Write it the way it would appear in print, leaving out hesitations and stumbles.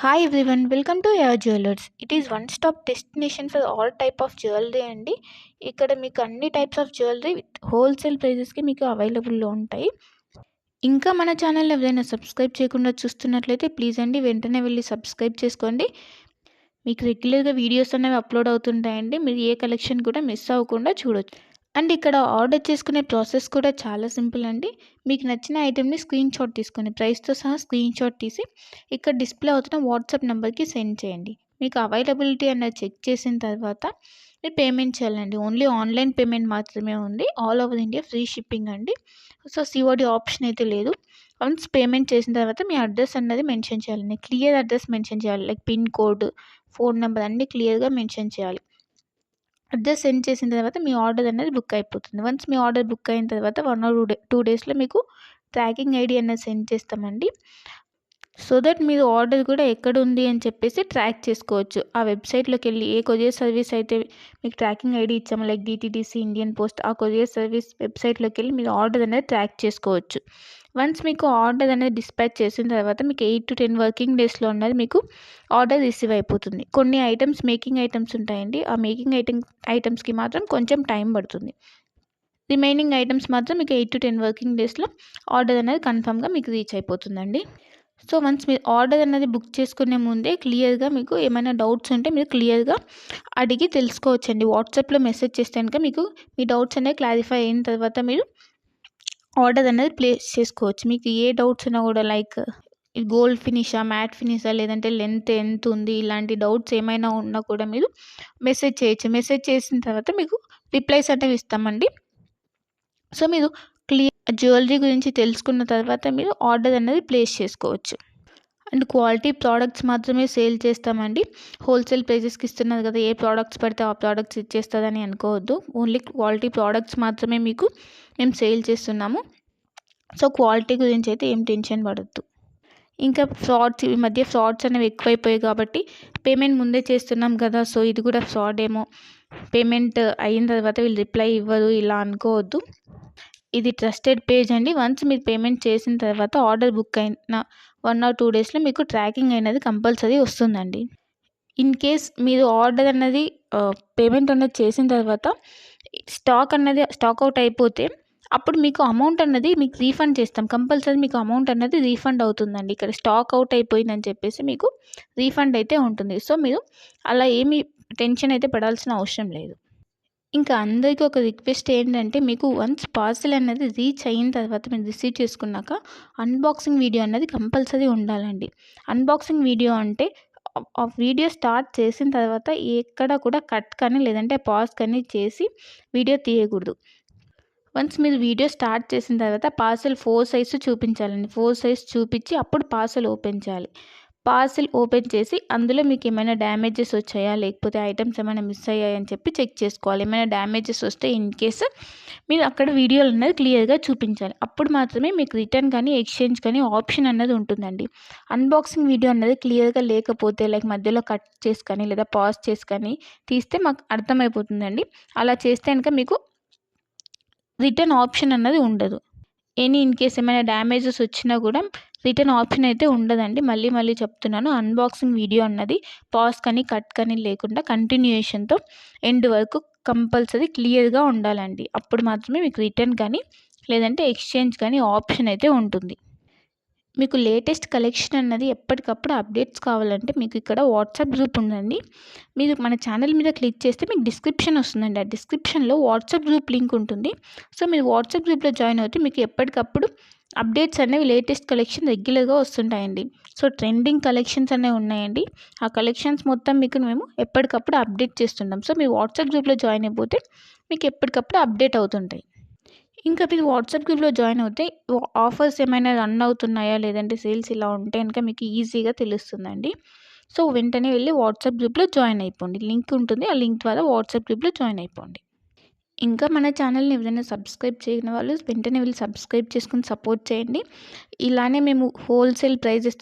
Hi everyone, welcome to your jewellers. It is one stop destination for all type of jewellery అండి. ఇక్కడ మీకు అన్ని types of jewellery with wholesale ప్రైజెస్కి మీకు అవైలబుల్లో ఉంటాయి. ఇంకా మన ఛానల్ ఎవరైనా సబ్స్క్రైబ్ చేయకుండా చూస్తున్నట్లయితే ప్లీజ్ అండి వెంటనే వెళ్ళి సబ్స్క్రైబ్ చేసుకోండి. మీకు రెగ్యులర్గా వీడియోస్ అనేవి అప్లోడ్ అవుతుంటాయండి. మీరు ఏ కలెక్షన్ కూడా మిస్ అవ్వకుండా చూడొచ్చు. అండ్ ఇక్కడ ఆర్డర్ చేసుకునే ప్రాసెస్ కూడా చాలా సింపుల్ అండి. మీకు నచ్చిన ఐటెంని స్క్రీన్ షాట్ తీసుకొని ప్రైస్తో సహా స్క్రీన్ షాట్ తీసి ఇక్కడ డిస్ప్లే అవుతున్న వాట్సాప్ నెంబర్కి సెండ్ చేయండి. మీకు అవైలబిలిటీ అన్నది చెక్ చేసిన తర్వాత మీరు పేమెంట్ చేయాలండి. ఓన్లీ ఆన్లైన్ పేమెంట్ మాత్రమే ఉంది. All over India free shipping అండి. సో సిఓడి ఆప్షన్ అయితే లేదు. వన్స్ పేమెంట్ చేసిన తర్వాత మీ అడ్రస్ అన్నది మెన్షన్ చేయాలండి. క్లియర్ అడ్రస్ మెన్షన్ చేయాలి. Like pin code, phone number అన్నీ క్లియర్గా మెన్షన్ చేయాలి. అడ్రస్ సెండ్ చేసిన తర్వాత మీ ఆర్డర్ అనేది బుక్ అయిపోతుంది. వన్స్ మీ ఆర్డర్ బుక్ అయిన తర్వాత 1 or 2 డేస్లో మీకు ట్రాకింగ్ ఐడి అనేది సెండ్ చేస్తామండి. సో దట్ మీరు ఆర్డర్ కూడా ఎక్కడ ఉంది అని చెప్పేసి ట్రాక్ చేసుకోవచ్చు. ఆ వెబ్సైట్లోకి వెళ్ళి ఏ కొరియర్ సర్వీస్ అయితే మీకు ట్రాకింగ్ ఐడి ఇచ్చామో లైక్ డిటీడీసీ, ఇండియన్ పోస్ట్, ఆ కొరియర్ సర్వీస్ వెబ్సైట్లోకి వెళ్ళి మీరు ఆర్డర్ అనేది ట్రాక్ చేసుకోవచ్చు. వన్స్ మీకు ఆర్డర్ అనేది డిస్పాచ్ చేసిన తర్వాత మీకు 8 to 10 వర్కింగ్ డేస్లో ఉన్నది మీకు ఆర్డర్ రిసీవ్ అయిపోతుంది. కొన్ని ఐటమ్స్ మేకింగ్ ఐటమ్స్ ఉంటాయండి. ఆ మేకింగ్ ఐటమ్స్కి మాత్రం కొంచెం టైం పడుతుంది. రిమైనింగ్ ఐటమ్స్ మాత్రం మీకు 8 to 10 వర్కింగ్ డేస్లో ఆర్డర్ అనేది కన్ఫామ్గా మీకు రీచ్ అయిపోతుందండి. సో వన్స్ మీరు ఆర్డర్ అనేది బుక్ చేసుకునే ముందే క్లియర్గా మీకు ఏమైనా డౌట్స్ ఉంటే మీరు క్లియర్గా అడిగి తెలుసుకోవచ్చండి. వాట్సాప్లో మెసేజ్ చేస్తే కనుక మీకు మీ డౌట్స్ అనేవి క్లారిఫై అయిన తర్వాత మీరు ఆర్డర్ అనేది ప్లేస్ చేసుకోవచ్చు. మీకు ఏ డౌట్స్ ఉన్నా కూడా లైక్ గోల్డ్ ఫినిషా, మ్యాట్ ఫినిషా, లేదంటే లెంత్ ఎంత ఉంది, ఇలాంటి డౌట్స్ ఏమైనా ఉన్నా కూడా మీరు మెసేజ్ చేయొచ్చు. మెసేజ్ చేసిన తర్వాత మీకు రిప్లైస్ అనేవి ఇస్తామండి. సో మీరు జ్యువెలరీ గురించి తెలుసుకున్న తర్వాత మీరు ఆర్డర్ అనేది ప్లేస్ చేసుకోవచ్చు. అండ్ క్వాలిటీ ప్రోడక్ట్స్ మాత్రమే సేల్ చేస్తామండి. హోల్సేల్ ప్రైజెస్కి ఇస్తున్నారు కదా, ఏ ప్రోడక్ట్స్ పడితే ఆ ప్రోడక్ట్స్ ఇచ్చేస్తుందని అనుకోవద్దు. ఓన్లీ క్వాలిటీ ప్రోడక్ట్స్ మాత్రమే మీకు మేము సేల్ చేస్తున్నాము. సో క్వాలిటీ గురించి అయితే ఏం టెన్షన్ పడద్దు. ఇంకా ఈ మధ్య ఫ్రాడ్స్ అనేవి ఎక్కువైపోయాయి కాబట్టి పేమెంట్ ముందే చేస్తున్నాం కదా, సో ఇది కూడా ఫ్రాడ్ ఏమో, పేమెంట్ అయిన తర్వాత వీళ్ళు రిప్లై ఇవ్వరు ఇలా అనుకోవద్దు. ఇది ట్రస్టెడ్ పేజ్ అండి. వన్స్ మీరు పేమెంట్ చేసిన తర్వాత ఆర్డర్ బుక్ అయిన 1 or 2 డేస్లో మీకు ట్రాకింగ్ అనేది కంపల్సరీ వస్తుందండి. ఇన్ కేస్ మీరు ఆర్డర్ అన్నది పేమెంట్ అనేది చేసిన తర్వాత స్టాక్ అవుట్ అయిపోతే అప్పుడు మీకు అమౌంట్ అన్నది మీకు రీఫండ్ చేస్తాం. కంపల్సరీ మీకు అమౌంట్ అన్నది రీఫండ్ అవుతుందండి. ఇక్కడ స్టాక్ అవుట్ అయిపోయిందని చెప్పేసి మీకు రీఫండ్ అయితే ఉంటుంది. సో మీరు అలా ఏమీ టెన్షన్ అయితే పడాల్సిన అవసరం లేదు. ఇంకా అందరికీ ఒక రిక్వెస్ట్ ఏంటంటే, మీకు వన్స్ పార్సెల్ అనేది రీచ్ అయిన తర్వాత మీరు రిసీవ్ చేసుకున్నాక అన్బాక్సింగ్ వీడియో అన్నది కంపల్సరీ ఉండాలండి. అన్బాక్సింగ్ వీడియో అంటే ఆ వీడియో స్టార్ట్ చేసిన తర్వాత ఎక్కడ కూడా కట్ కానీ లేదంటే పాజ్ కానీ చేసి వీడియో తీయకూడదు. వన్స్ మీరు వీడియో స్టార్ట్ చేసిన తర్వాత పార్సెల్ 4 సైజ్ చూపించాలండి. 4 సైజ్ చూపించి అప్పుడు పార్సెల్ ఓపెన్ చేయాలి. పార్సెల్ ఓపెన్ చేసి అందులో మీకు ఏమైనా డ్యామేజెస్ వచ్చాయా, లేకపోతే ఐటమ్స్ ఏమైనా మిస్ అయ్యాయని చెప్పి చెక్ చేసుకోవాలి. ఏమైనా డ్యామేజెస్ వస్తే ఇన్ కేస్ మీరు అక్కడ వీడియోలు అనేది క్లియర్గా చూపించాలి. అప్పుడు మాత్రమే మీకు రిటర్న్ కానీ ఎక్స్చేంజ్ కానీ ఆప్షన్ అన్నది ఉంటుందండి. అన్బాక్సింగ్ వీడియో అన్నది క్లియర్గా లేకపోతే లైక్ మధ్యలో కట్ చేసి కానీ లేదా పాజ్ చేసి కానీ తీస్తే మాకు అర్థమైపోతుందండి. అలా చేస్తే కనుక మీకు రిటర్న్ ఆప్షన్ అన్నది ఉండదు. ఇన్ కేస్ ఏమైనా డ్యామేజెస్ వచ్చినా కూడా రిటర్న్ ఆప్షన్ అయితే ఉండదండి. మళ్ళీ చెప్తున్నాను, అన్బాక్సింగ్ వీడియో అన్నది పాజ్ కానీ కట్ కానీ లేకుండా కంటిన్యూయేషన్తో ఎండ్ వరకు కంపల్సరీ క్లియర్గా ఉండాలండి. అప్పుడు మాత్రమే మీకు రిటర్న్ కానీ లేదంటే ఎక్స్చేంజ్ కానీ ఆప్షన్ అయితే ఉంటుంది. మీకు లేటెస్ట్ కలెక్షన్ అన్నది ఎప్పటికప్పుడు అప్డేట్స్ కావాలంటే మీకు ఇక్కడ వాట్సాప్ గ్రూప్ ఉందండి. మీరు మన ఛానల్ మీద క్లిక్ చేస్తే మీకు డిస్క్రిప్షన్ వస్తుందండి. ఆ డిస్క్రిప్షన్లో వాట్సాప్ గ్రూప్ లింక్ ఉంటుంది. సో మీరు వాట్సాప్ గ్రూప్లో జాయిన్ అవుతే మీకు ఎప్పటికప్పుడు అప్డేట్స్ అనేవి లేటెస్ట్ కలెక్షన్ రెగ్యులర్గా వస్తుంటాయండి. సో ట్రెండింగ్ కలెక్షన్స్ అనేవి ఉన్నాయండి. ఆ కలెక్షన్స్ మొత్తం మీకు మేము ఎప్పటికప్పుడు అప్డేట్ చేస్తుంటాం. సో మీరు వాట్సాప్ గ్రూప్లో జాయిన్ అయిపోతే మీకు ఎప్పటికప్పుడు అప్డేట్ అవుతుంటాయి. ఇంకా మీరు వాట్సాప్ గ్రూప్లో జాయిన్ అవుతే ఆఫర్స్ ఏమైనా రన్ అవుతున్నాయా, లేదంటే సేల్స్ ఇలా ఉంటే కనుక మీకు ఈజీగా తెలుస్తుందండి. సో వెంటనే వెళ్ళి వాట్సాప్ గ్రూప్లో జాయిన్ అయిపోండి. లింక్ ఉంటుంది, ఆ లింక్ ద్వారా వాట్సాప్ గ్రూప్లో జాయిన్ అయిపోండి. ఇంకా మన ఛానల్ని ఎవరైనా సబ్స్క్రైబ్ చేయని వాళ్ళు వెంటనే వెళ్ళి సబ్స్క్రైబ్ చేసుకుని సపోర్ట్ చేయండి. ఇలానే మేము హోల్సేల్ ప్రైజెస్